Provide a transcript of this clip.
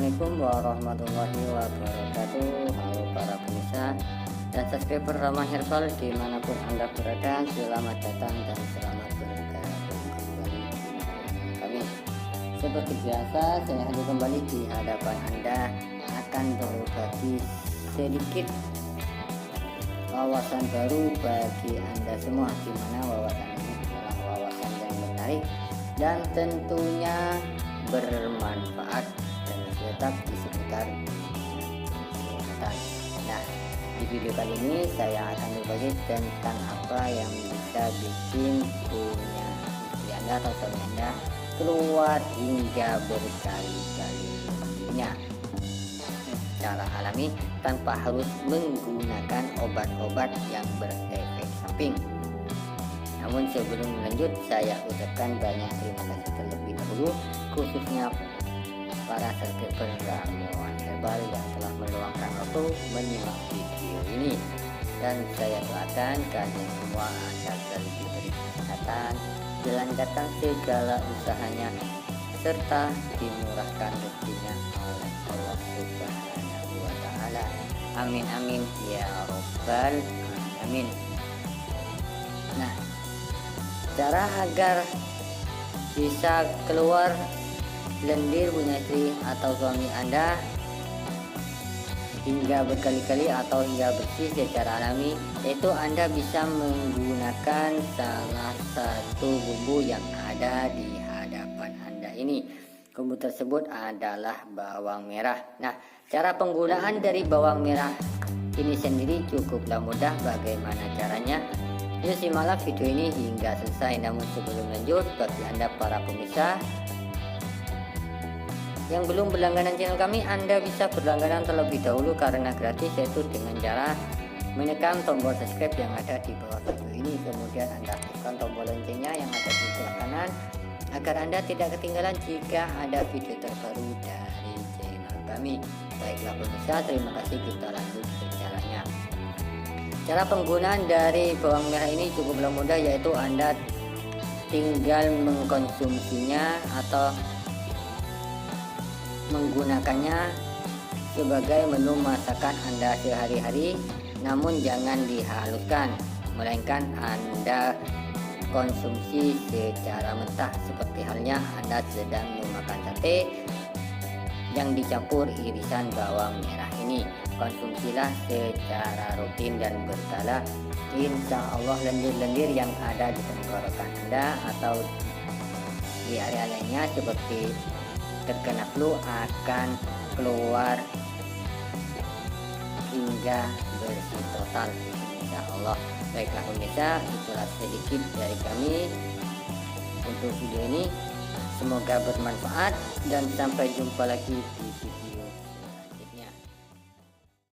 Assalamualaikum warahmatullahi wabarakatuh. Halo para pemirsa dan subscriber Rama Herbal dimanapun Anda berada, selamat datang dan selamat bergabung kembali di channel kami. Seperti biasa, saya hadir kembali di hadapan Anda akan berbagi sedikit wawasan baru bagi Anda semua, di mana wawasan ini adalah wawasan yang menarik dan tentunya bermanfaat dan terletak di sekitar kesehatan. Nah, di video kali ini saya akan berbagi tentang apa yang bisa bikin punya istri Anda atau suami Anda keluar hingga berkali-kali lebihnya secara alami tanpa harus menggunakan obat-obat yang berefek samping. Namun sebelum lanjut, saya ucapkan banyak terima kasih terlebih dahulu khususnya para subscriber Ramuan Herbal yang telah meluangkan waktu menyimak video ini, dan saya doakan kalian semua agar selalu diberi kesehatan, dilancarkan segala usahanya, serta dimurahkan rezekinya oleh Allah Subhanahu wa Ta'ala. Amin amin ya robbal alamin. Nah, cara agar bisa keluar lendir punya istri atau suami Anda hingga berkali-kali atau hingga bersih secara alami, yaitu Anda bisa menggunakan salah satu bumbu yang ada di hadapan Anda ini. Bumbu tersebut adalah bawang merah. Nah, cara penggunaan dari bawang merah ini sendiri cukuplah mudah. Bagaimana caranya? Yuk simaklah video ini hingga selesai. Namun sebelum lanjut, bagi Anda para pemirsa yang belum berlangganan channel kami, Anda bisa berlangganan terlebih dahulu karena gratis, yaitu dengan cara menekan tombol subscribe yang ada di bawah video ini. Kemudian Anda aktifkan tombol loncengnya yang ada di sebelah kanan agar Anda tidak ketinggalan jika ada video terbaru dari channel kami. Baiklah pemirsa, terima kasih, kita lanjut ke caranya. Cara penggunaan dari bawang merah ini cukuplah mudah, yaitu Anda tinggal mengkonsumsinya atau menggunakannya sebagai menu masakan Anda sehari-hari, namun jangan dihaluskan, melainkan Anda konsumsi secara mentah, seperti halnya Anda sedang memakan sate yang dicampur irisan bawang merah ini. Konsumsilah secara rutin dan berkala. Insya Allah lendir-lendir yang ada di tenggorokan Anda atau di area lainnya seperti terkena flu akan keluar hingga bersih total, insya Allah. Baiklah pemirsa, itulah sedikit dari kami untuk video ini. Semoga bermanfaat dan sampai jumpa lagi di video